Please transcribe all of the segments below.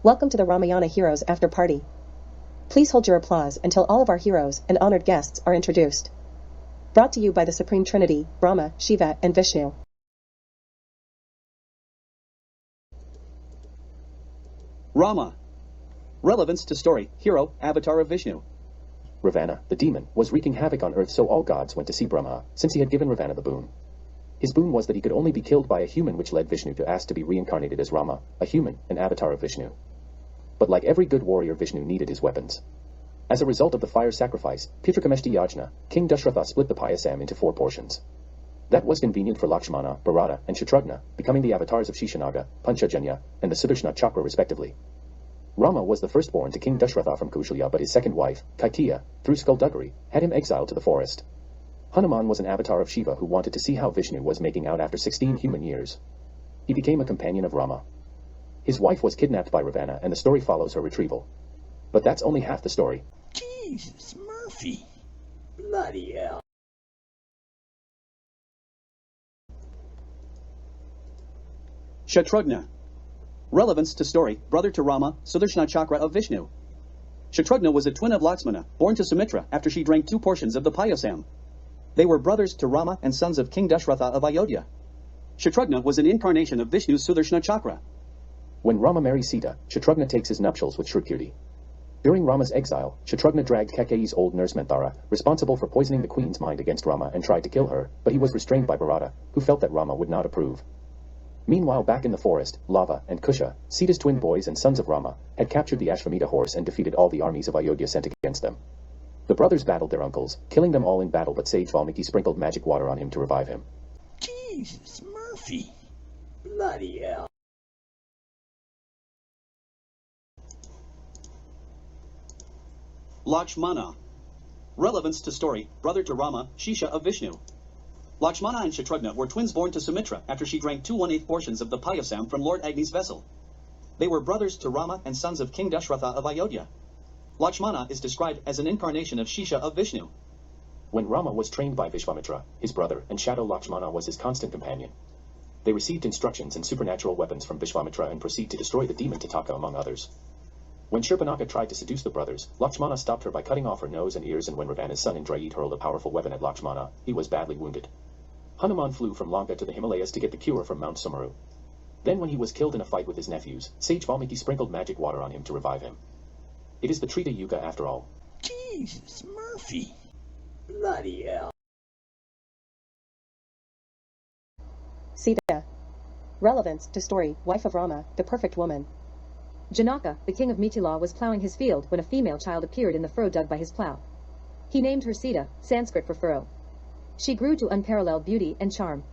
Welcome to the Ramayana Heroes After Party. Please hold your applause until all of our heroes and honored guests are introduced. Brought to you by the Supreme Trinity, Brahma, Shiva, and Vishnu. Rama. Relevance to story, hero, avatar of Vishnu. Ravana, the demon, was wreaking havoc on earth, so all gods went to see Brahma, since he had given Ravana the boon. His boon was that he could only be killed by a human, which led Vishnu to ask to be reincarnated as Rama, a human, an avatar of Vishnu. But like every good warrior, Vishnu needed his weapons. As a result of the fire sacrifice, Pitrakameshti Yajna, King Dashratha split the Payasam into 4 portions. That was convenient for Lakshmana, Bharata, and Shatrughna, becoming the avatars of Shishanaga, Panchajanya, and the Sudarshana Chakra respectively. Rama was the firstborn to King Dashratha from Kaushalya, but his second wife, Kaikeya, through skullduggery, had him exiled to the forest. Hanuman was an avatar of Shiva who wanted to see how Vishnu was making out after 16 human years. He became a companion of Rama. His wife was kidnapped by Ravana, and the story follows her retrieval. But that's only half the story. Jesus, Murphy. Bloody hell. Shatrughna. Relevance to story, brother to Rama, Sudarshana Chakra of Vishnu. Shatrughna was a twin of Lakshmana, born to Sumitra after she drank 2 portions of the Payasam. They were brothers to Rama and sons of King Dashratha of Ayodhya. Shatrughna was an incarnation of Vishnu's Sudarshana Chakra. When Rama marries Sita, Shatrughna takes his nuptials with Shrikirti. During Rama's exile, Shatrughna dragged Kaikeyi's old nurse Manthara, responsible for poisoning the queen's mind, against Rama and tried to kill her, but he was restrained by Bharata, who felt that Rama would not approve. Meanwhile, back in the forest, Lava and Kusha, Sita's twin boys and sons of Rama, had captured the Ashvamedha horse and defeated all the armies of Ayodhya sent against them. The brothers battled their uncles, killing them all in battle, but sage Valmiki sprinkled magic water on him to revive him. Jesus, Murphy. Bloody hell. Lakshmana. Relevance to story, brother to Rama, Shisha of Vishnu. Lakshmana and Shatrughna were twins born to Sumitra after she drank 2 1/8 portions of the Payasam from Lord Agni's vessel. They were brothers to Rama and sons of King Dashratha of Ayodhya. Lakshmana is described as an incarnation of Shisha of Vishnu. When Rama was trained by Vishvamitra, his brother, and Shadow Lakshmana was his constant companion. They received instructions and supernatural weapons from Vishvamitra and proceed to destroy the demon Tataka, among others. When Shurpanaka tried to seduce the brothers, Lakshmana stopped her by cutting off her nose and ears, and when Ravana's son Indrajit hurled a powerful weapon at Lakshmana, he was badly wounded. Hanuman flew from Lanka to the Himalayas to get the cure from Mount Sumeru. Then when he was killed in a fight with his nephews, sage Valmiki sprinkled magic water on him to revive him. It is the Trita Yuga after all. Jesus, Murphy. Bloody hell. Sita. Relevance to story, wife of Rama, the perfect woman. Janaka, the king of Mithila, was plowing his field when a female child appeared in the furrow dug by his plow. He named her Sita, Sanskrit for furrow. She grew to unparalleled beauty and charm.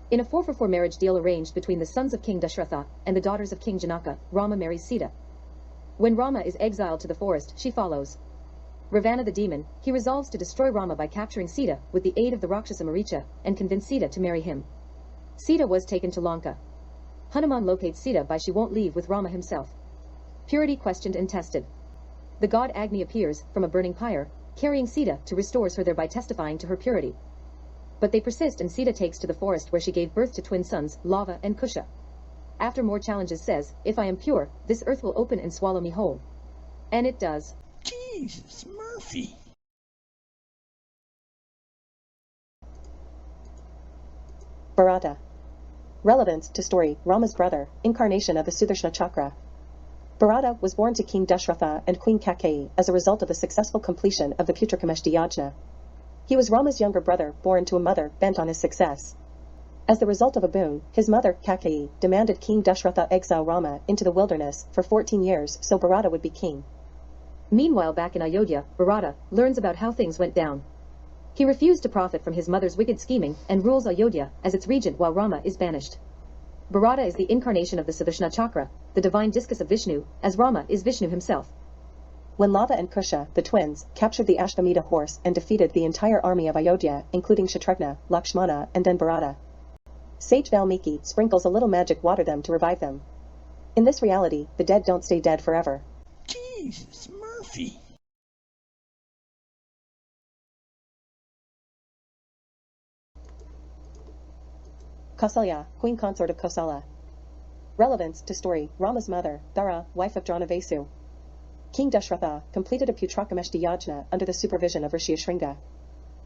In a 4-for-4 marriage deal arranged between the sons of King Dashratha and the daughters of King Janaka, Rama marries Sita. When Rama is exiled to the forest, she follows. Ravana the demon, he resolves to destroy Rama by capturing Sita with the aid of the Rakshasa Maricha and convince Sita to marry him. Sita was taken to Lanka. Hanuman locates Sita by she won't leave with Rama himself. Purity questioned and tested. The god Agni appears from a burning pyre, carrying Sita to restores her, thereby testifying to her purity. But they persist and Sita takes to the forest where she gave birth to twin sons, Lava and Kusha. After more challenges says, if I am pure, this earth will open and swallow me whole. And it does. Jesus, Murphy. Bharata. Relevance to story, Rama's brother, incarnation of the Sudarshana Chakra. Bharata was born to King Dashratha and Queen Kaikeyi as a result of the successful completion of the Putrakameshti Yajna. He was Rama's younger brother, born to a mother bent on his success. As the result of a boon, his mother, Kaikeyi, demanded King Dashratha exile Rama into the wilderness for 14 years so Bharata would be king. Meanwhile, back in Ayodhya, Bharata learns about how things went down. He refused to profit from his mother's wicked scheming and rules Ayodhya as its regent while Rama is banished. Bharata is the incarnation of the Sudarshana Chakra, the divine discus of Vishnu, as Rama is Vishnu himself. When Lava and Kusha, the twins, captured the Ashvamedha horse and defeated the entire army of Ayodhya, including Shatrughna, Lakshmana, and then Bharata, sage Valmiki sprinkles a little magic water them to revive them. In this reality, the dead don't stay dead forever. Jesus, Murphy. Kausalya, queen consort of Kosala. Relevance to story. Rama's mother, Dara, wife of Dranavasu. King Dashratha completed a Putrakrameshti yajna under the supervision of Rishi Shringa.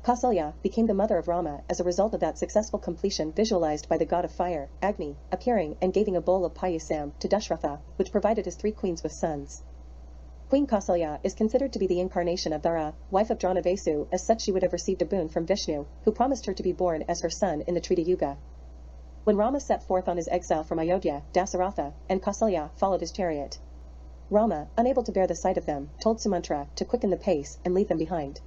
Kausalya became the mother of Rama as a result of that successful completion visualized by the god of fire, Agni, appearing and giving a bowl of payasam to Dashratha, which provided his 3 queens with sons. Queen Kausalya is considered to be the incarnation of Dara, wife of Dranavasu, as such she would have received a boon from Vishnu, who promised her to be born as her son in the Trita Yuga. When Rama set forth on his exile from Ayodhya, Dasaratha and Kausalya followed his chariot. Rama, unable to bear the sight of them, told Sumantra to quicken the pace and leave them behind.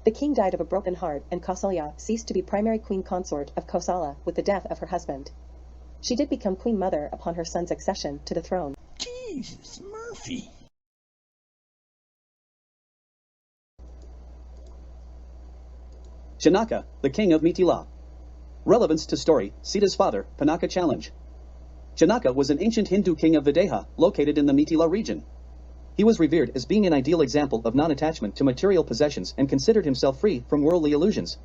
The king died of a broken heart and Kausalya ceased to be primary queen consort of Kosala with the death of her husband. She did become queen mother upon her son's accession to the throne. Jesus, Murphy. Janaka, the king of Mithila. Relevance to story, Sita's father, Pinaka challenge. Janaka was an ancient Hindu king of Videha, located in the Mithila region. He was revered as being an ideal example of non-attachment to material possessions and considered himself free from worldly illusions.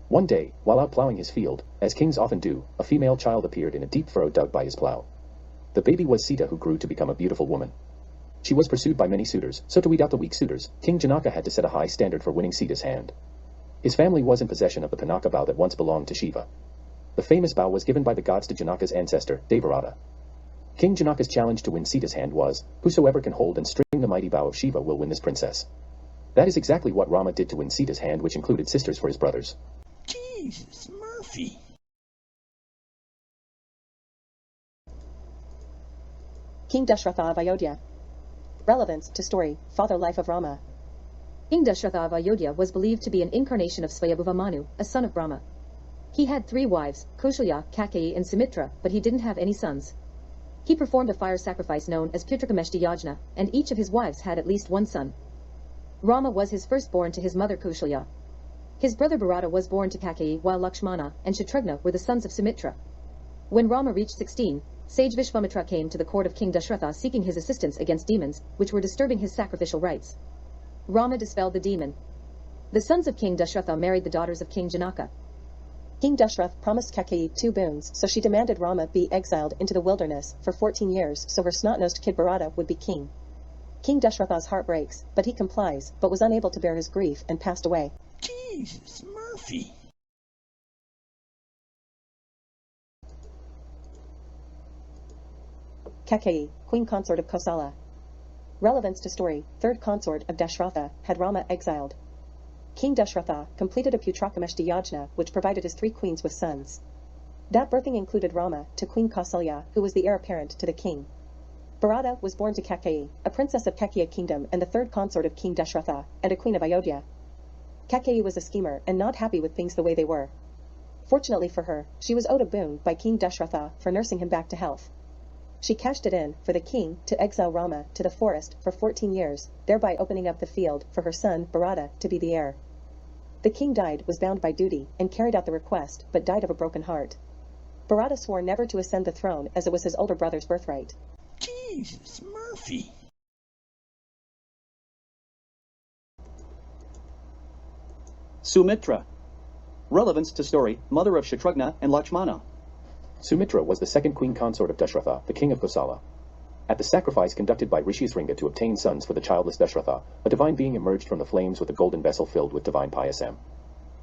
One day, while out plowing his field, as kings often do, a female child appeared in a deep furrow dug by his plow. The baby was Sita, who grew to become a beautiful woman. She was pursued by many suitors, so to weed out the weak suitors, King Janaka had to set a high standard for winning Sita's hand. His family was in possession of the Pinaka bow that once belonged to Shiva. The famous bow was given by the gods to Janaka's ancestor, Devarata. King Janaka's challenge to win Sita's hand was, whosoever can hold and string the mighty bow of Shiva will win this princess. That is exactly what Rama did to win Sita's hand, which included sisters for his brothers. Jesus, Murphy. King Dashratha of Ayodhya. Relevance to story, father life of Rama. King Dashratha of Ayodhya was believed to be an incarnation of Swayambhuva Manu, a son of Brahma. He had 3 wives, Kaushalya, Kaikeyi and Sumitra, but he didn't have any sons. He performed a fire sacrifice known as Putrakrameshti Yajna, and each of his wives had at least 1 son. Rama was his firstborn to his mother Kaushalya. His brother Bharata was born to Kaikeyi, while Lakshmana and Shatrughna were the sons of Sumitra. When Rama reached 16, sage Vishvamitra came to the court of King Dashratha seeking his assistance against demons, which were disturbing his sacrificial rites. Rama dispelled the demon. The sons of King Dashratha married the daughters of King Janaka. King Dashrath promised Kaikeyi 2 boons, so she demanded Rama be exiled into the wilderness for 14 years so her snot-nosed kid Bharata would be king. King Dashratha's heart breaks, but he complies, but was unable to bear his grief and passed away. Jesus, Murphy. Kaikeyi, queen consort of Kosala. Relevance to story, 3rd consort of Dashratha, had Rama exiled. King Dashratha completed a Putrakrameshti yajna which provided his 3 queens with sons. That birthing included Rama to Queen Kausalya, who was the heir apparent to the king. Bharata was born to Kaikeyi, a princess of Kekiya kingdom and the 3rd consort of King Dashratha, and a queen of Ayodhya. Kaikeyi was a schemer and not happy with things the way they were. Fortunately for her, she was owed a boon by King Dashratha for nursing him back to health. She cashed it in for the king to exile Rama to the forest for 14 years, thereby opening up the field for her son Bharata to be the heir. The king was bound by duty, and carried out the request, but died of a broken heart. Bharata swore never to ascend the throne as it was his older brother's birthright. Jesus, Murphy. Sumitra. Relevance to story, mother of Shatrughna and Lakshmana. Sumitra was the 2nd queen consort of Dashratha, the king of Kosala. At the sacrifice conducted by Rishi Shringa to obtain sons for the childless Dashratha, a divine being emerged from the flames with a golden vessel filled with divine payasam.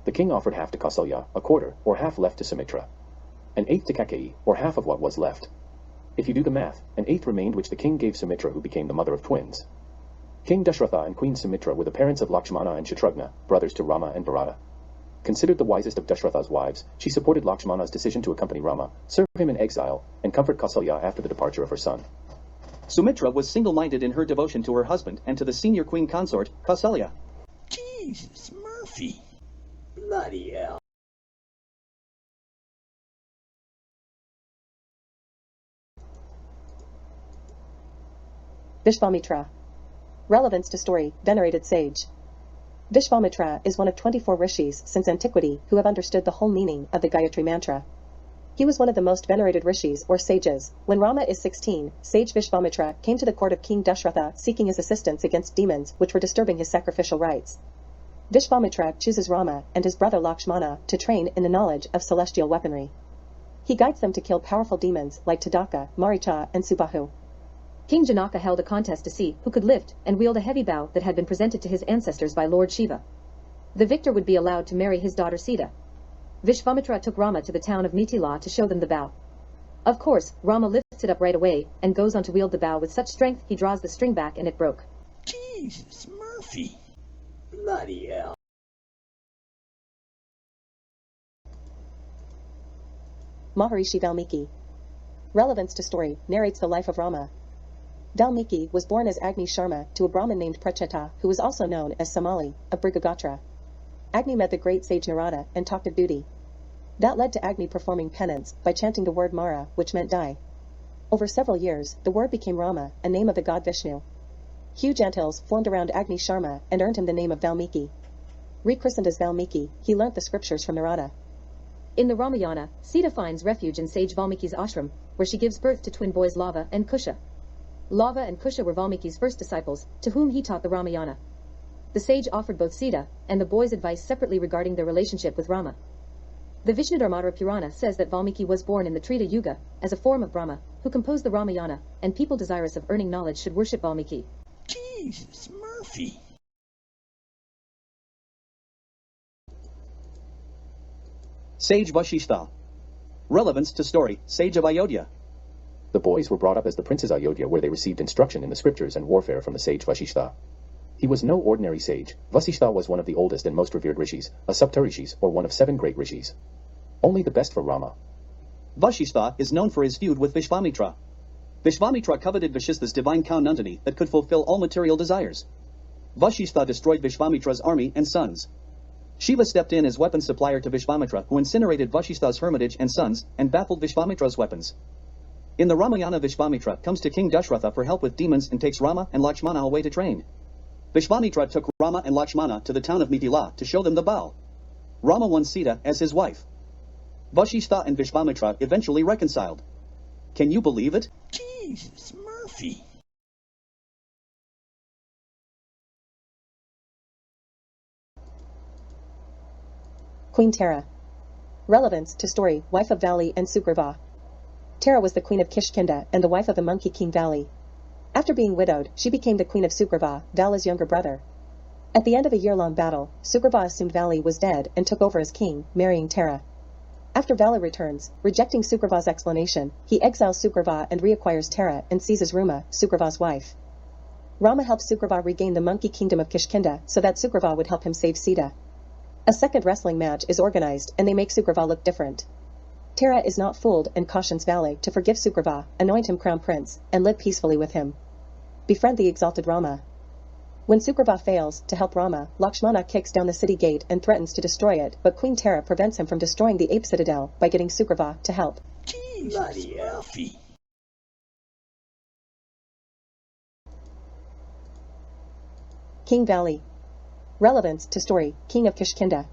The king offered half to Kausalya, a quarter, or half left to Sumitra. An eighth to Kaikeyi, or half of what was left. If you do the math, an eighth remained which the king gave Sumitra, who became the mother of twins. King Dashratha and Queen Sumitra were the parents of Lakshmana and Shatrughna, brothers to Rama and Bharata. Considered the wisest of Dashratha's wives, she supported Lakshmana's decision to accompany Rama, serve him in exile, and comfort Kausalya after the departure of her son. Sumitra was single-minded in her devotion to her husband and to the senior queen consort, Kausalya. Jesus, Murphy. Bloody hell. Vishvamitra. Relevance to story, venerated sage. Vishvamitra is one of 24 rishis since antiquity who have understood the whole meaning of the Gayatri Mantra. He was one of the most venerated rishis, or sages. When Rama is 16, sage Vishvamitra came to the court of King Dashratha seeking his assistance against demons which were disturbing his sacrificial rites. Vishvamitra chooses Rama and his brother Lakshmana to train in the knowledge of celestial weaponry. He guides them to kill powerful demons like Tadaka, Maricha, and Subahu. King Janaka held a contest to see who could lift and wield a heavy bow that had been presented to his ancestors by Lord Shiva. The victor would be allowed to marry his daughter Sita. Vishvamitra took Rama to the town of Mithila to show them the bow. Of course, Rama lifts it up right away and goes on to wield the bow with such strength he draws the string back and it broke. Jesus, Murphy. Bloody hell. Maharishi Valmiki. Relevance to story narrates the life of Rama. Valmiki was born as Agni Sharma to a Brahmin named Pracheta, who was also known as Samali, of Brigagatra. Agni met the great sage Narada and talked of duty. That led to Agni performing penance by chanting the word Mara, which meant die. Over several years, the word became Rama, a name of the god Vishnu. Huge anthills formed around Agni Sharma and earned him the name of Valmiki. Rechristened as Valmiki, he learnt the scriptures from Narada. In the Ramayana, Sita finds refuge in sage Valmiki's ashram, where she gives birth to twin boys Lava and Kusha. Lava and Kusha were Valmiki's first disciples, to whom he taught the Ramayana. The sage offered both Sita and the boys advice separately regarding their relationship with Rama. The Vishnudharmadhara Purana says that Valmiki was born in the Treta Yuga, as a form of Brahma, who composed the Ramayana, and people desirous of earning knowledge should worship Valmiki. Jesus, Murphy. Sage Vashishta. Relevance to story, Sage of Ayodhya. The boys were brought up as the princes Ayodhya, where they received instruction in the scriptures and warfare from the sage Vashishta. He was no ordinary sage. Vasishta was one of the oldest and most revered rishis, a Saptarishis, or one of 7 great rishis. Only the best for Rama. Vashishta is known for his feud with Vishvamitra. Vishvamitra coveted Vashista's divine cow Nandini that could fulfill all material desires. Vashishta destroyed Vishvamitra's army and sons. Shiva stepped in as weapon supplier to Vishvamitra, who incinerated Vashishta's hermitage and sons, and baffled Vishvamitra's weapons. In the Ramayana, Vishvamitra comes to King Dashratha for help with demons and takes Rama and Lakshmana away to train. Vishvamitra took Rama and Lakshmana to the town of Mithila to show them the bow. Rama won Sita as his wife. Vashishta and Vishvamitra eventually reconciled. Can you believe it? Jesus, Murphy. Queen Tara. Relevance to story, wife of Vali and Sugriva. Tara was the queen of Kishkinda and the wife of the monkey king Vali. After being widowed, she became the queen of Sugriva, Vala's younger brother. At the end of a year-long battle, Sugriva assumed Vali was dead and took over as king, marrying Tara. After Vala returns, rejecting Sugriva's explanation, he exiles Sugriva and reacquires Tara and seizes Ruma, Sugriva's wife. Rama helps Sugriva regain the monkey kingdom of Kishkinda so that Sugriva would help him save Sita. A second wrestling match is organized and they make Sugriva look different. Tara is not fooled and cautions Vali to forgive Sugriva, anoint him crown prince, and live peacefully with him. Befriend the exalted Rama. When Sugriva fails to help Rama, Lakshmana kicks down the city gate and threatens to destroy it, but Queen Tara prevents him from destroying the ape citadel by getting Sugriva to help. Jesus, Murphy. King Vali. Relevance to story, king of Kishkinda.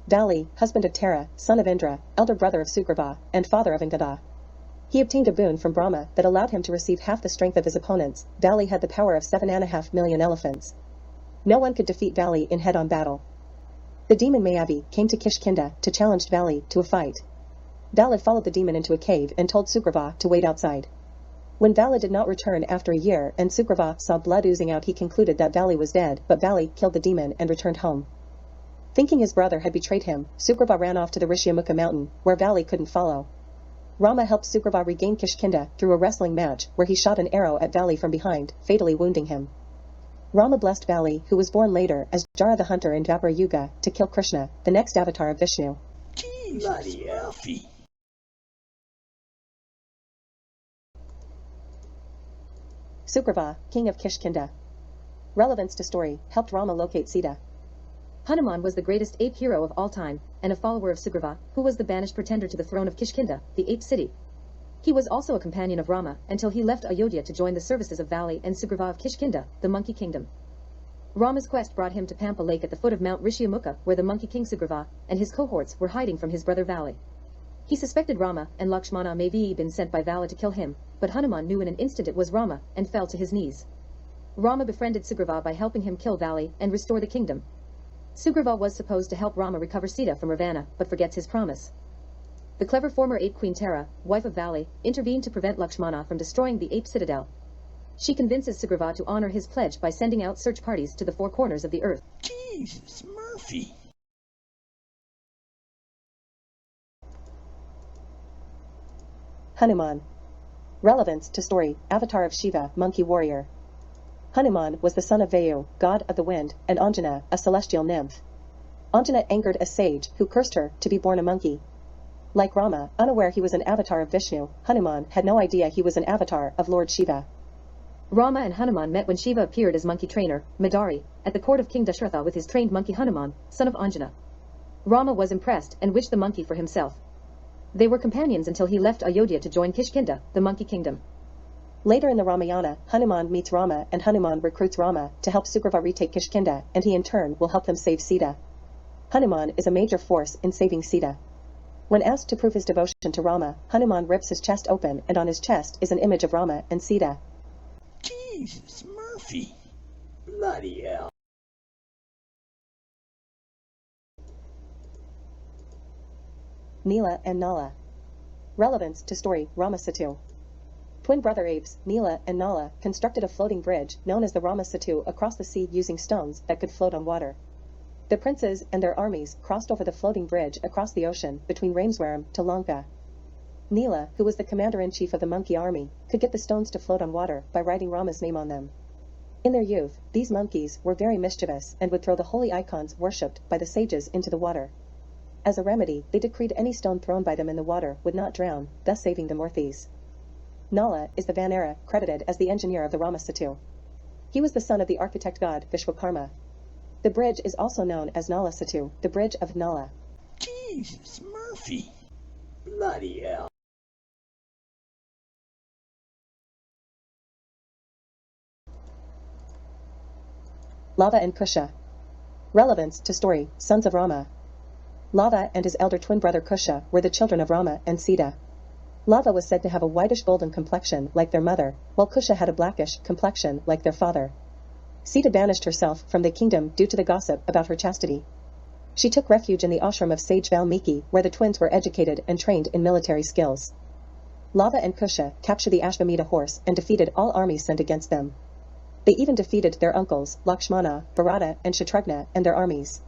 Vali, husband of Tara, son of Indra, elder brother of Sugriva, and father of Angada. He obtained a boon from Brahma that allowed him to receive half the strength of his opponents. Vali had the power of 7.5 million elephants. No one could defeat Vali in head-on battle. The demon Mayavi came to Kishkinda to challenge Vali to a fight. Vali followed the demon into a cave and told Sugriva to wait outside. When Vali did not return after a year and Sugriva saw blood oozing out, he concluded that Vali was dead, but Vali killed the demon and returned home. Thinking his brother had betrayed him, Sugriva ran off to the Rishyamukha mountain, where Vali couldn't follow. Rama helped Sugriva regain Kishkinda through a wrestling match where he shot an arrow at Vali from behind, fatally wounding him. Rama blessed Vali, who was born later as Jara the hunter in Dwapara Yuga, to kill Krishna, the next avatar of Vishnu. Jesus, Murphy. Sugriva, king of Kishkinda. Relevance to story, helped Rama locate Sita. Hanuman was the greatest ape hero of all time, and a follower of Sugriva, who was the banished pretender to the throne of Kishkinda, the ape city. He was also a companion of Rama, until he left Ayodhya to join the services of Vali and Sugriva of Kishkinda, the monkey kingdom. Rama's quest brought him to Pampa Lake at the foot of Mount Rishyamukha, where the monkey king Sugriva and his cohorts were hiding from his brother Vali. He suspected Rama and Lakshmana may be been sent by Vali to kill him, but Hanuman knew in an instant it was Rama, and fell to his knees. Rama befriended Sugriva by helping him kill Vali and restore the kingdom. Sugriva was supposed to help Rama recover Sita from Ravana, but forgets his promise. The clever former ape Queen Tara, wife of Vali, intervened to prevent Lakshmana from destroying the ape citadel. She convinces Sugriva to honor his pledge by sending out search parties to the four corners of the earth. Jesus, Murphy. Hanuman. Relevance to story, avatar of Shiva, monkey warrior. Hanuman was the son of Vayu, god of the wind, and Anjana, a celestial nymph. Anjana angered a sage, who cursed her to be born a monkey. Like Rama, unaware he was an avatar of Vishnu, Hanuman had no idea he was an avatar of Lord Shiva. Rama and Hanuman met when Shiva appeared as monkey trainer, Madari, at the court of King Dashratha with his trained monkey Hanuman, son of Anjana. Rama was impressed and wished the monkey for himself. They were companions until he left Ayodhya to join Kishkinda, the monkey kingdom. Later in the Ramayana, Hanuman meets Rama and Hanuman recruits Rama to help Sugriva retake Kishkinda, and he in turn will help them save Sita. Hanuman is a major force in saving Sita. When asked to prove his devotion to Rama, Hanuman rips his chest open, and on his chest is an image of Rama and Sita. Jesus, Murphy. Bloody hell. Nila and Nala. Relevance to story, Rama Setu. Twin brother apes, Nila and Nala, constructed a floating bridge, known as the Rama Setu, across the sea using stones that could float on water. The princes and their armies crossed over the floating bridge across the ocean between Rameswaram to Lanka. Nila, who was the commander-in-chief of the monkey army, could get the stones to float on water by writing Rama's name on them. In their youth, these monkeys were very mischievous and would throw the holy icons worshipped by the sages into the water. As a remedy, they decreed any stone thrown by them in the water would not drown, thus saving the Murthis. Nala is the Vanera, credited as the engineer of the Rama Setu. He was the son of the architect god Vishwakarma. The bridge is also known as Nala Setu, the bridge of Nala. Jesus, Murphy. Bloody hell. Lava and Kusha. Relevance to story, sons of Rama. Lava and his elder twin brother Kusha were the children of Rama and Sita. Lava was said to have a whitish golden complexion like their mother, while Kusha had a blackish complexion like their father. Sita banished herself from the kingdom due to the gossip about her chastity. She took refuge in the ashram of sage Valmiki, where the twins were educated and trained in military skills. Lava and Kusha captured the Ashvamedha horse and defeated all armies sent against them. They even defeated their uncles, Lakshmana, Bharata, and Shatrughna, and their armies.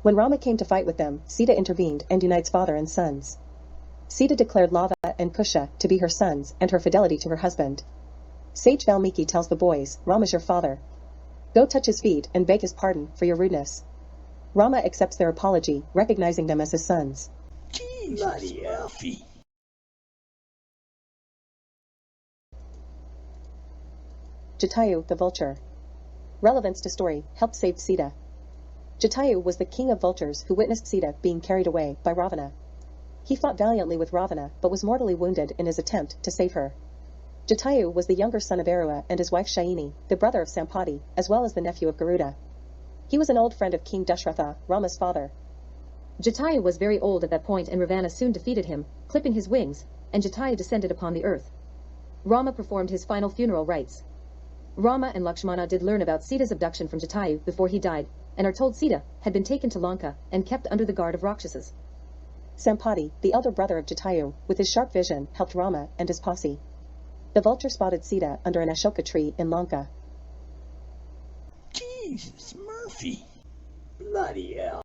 When Rama came to fight with them, Sita intervened and unites father and sons. Sita declared Lava and Kusha to be her sons and her fidelity to her husband. Sage Valmiki tells the boys, Rama's your father. Go touch his feet and beg his pardon for your rudeness. Rama accepts their apology, recognizing them as his sons. Jesus, bloody Murphy. Jatayu, the vulture. Relevance to story, helped save Sita. Jatayu was the king of vultures who witnessed Sita being carried away by Ravana. He fought valiantly with Ravana, but was mortally wounded in his attempt to save her. Jatayu was the younger son of Arua and his wife Shaini, the brother of Sampati, as well as the nephew of Garuda. He was an old friend of King Dashratha, Rama's father. Jatayu was very old at that point and Ravana soon defeated him, clipping his wings, and Jatayu descended upon the earth. Rama performed his final funeral rites. Rama and Lakshmana did learn about Sita's abduction from Jatayu before he died, and are told Sita had been taken to Lanka and kept under the guard of Rakshasas. Sampati, the elder brother of Jatayu, with his sharp vision, helped Rama and his posse. The vulture spotted Sita under an Ashoka tree in Lanka. Jesus, Murphy. Bloody hell.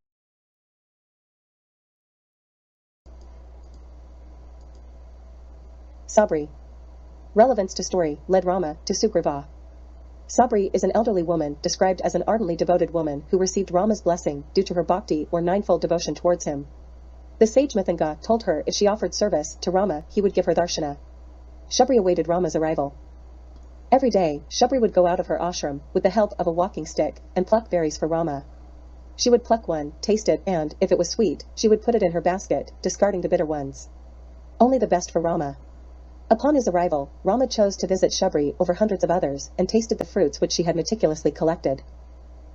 Sabri. Relevance to story led Rama to Sugriva. Sabri is an elderly woman described as an ardently devoted woman who received Rama's blessing due to her bhakti or ninefold devotion towards him. The sage Mithanga told her if she offered service to Rama, he would give her darshana. Shabri awaited Rama's arrival. Every day, Shabri would go out of her ashram with the help of a walking stick and pluck berries for Rama. She would pluck one, taste it, and, if it was sweet, she would put it in her basket, discarding the bitter ones. Only the best for Rama. Upon his arrival, Rama chose to visit Shabri over hundreds of others and tasted the fruits which she had meticulously collected.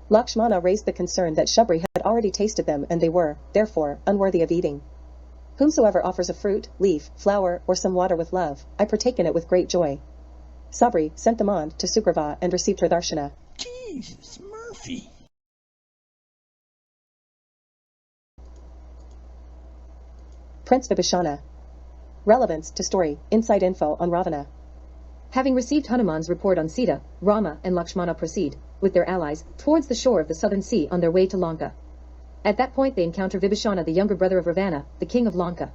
Lakshmana raised the concern that Shabri had already tasted them and they were, therefore, unworthy of eating. Whomsoever offers a fruit, leaf, flower, or some water with love, I partake in it with great joy. Sabri sent them on to Sugriva and received her darshana. Jesus, Murphy. Prince Vibhishana. Relevance to story, inside info on Ravana. Having received Hanuman's report on Sita, Rama and Lakshmana proceed, with their allies, towards the shore of the southern sea on their way to Lanka. At that point they encounter Vibhishana, the younger brother of Ravana, the king of Lanka.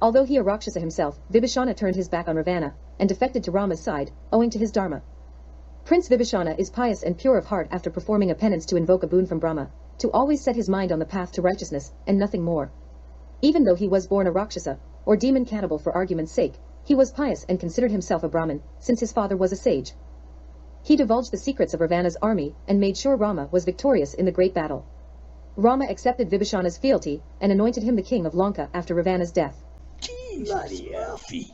Although he a Rakshasa himself, Vibhishana turned his back on Ravana, and defected to Rama's side, owing to his dharma. Prince Vibhishana is pious and pure of heart after performing a penance to invoke a boon from Brahma, to always set his mind on the path to righteousness, and nothing more. Even though he was born a Rakshasa, or demon cannibal for argument's sake, he was pious and considered himself a Brahmin, since his father was a sage. He divulged the secrets of Ravana's army, and made sure Rama was victorious in the great battle. Rama accepted Vibhishana's fealty, and anointed him the king of Lanka after Ravana's death. Jesus Murphy.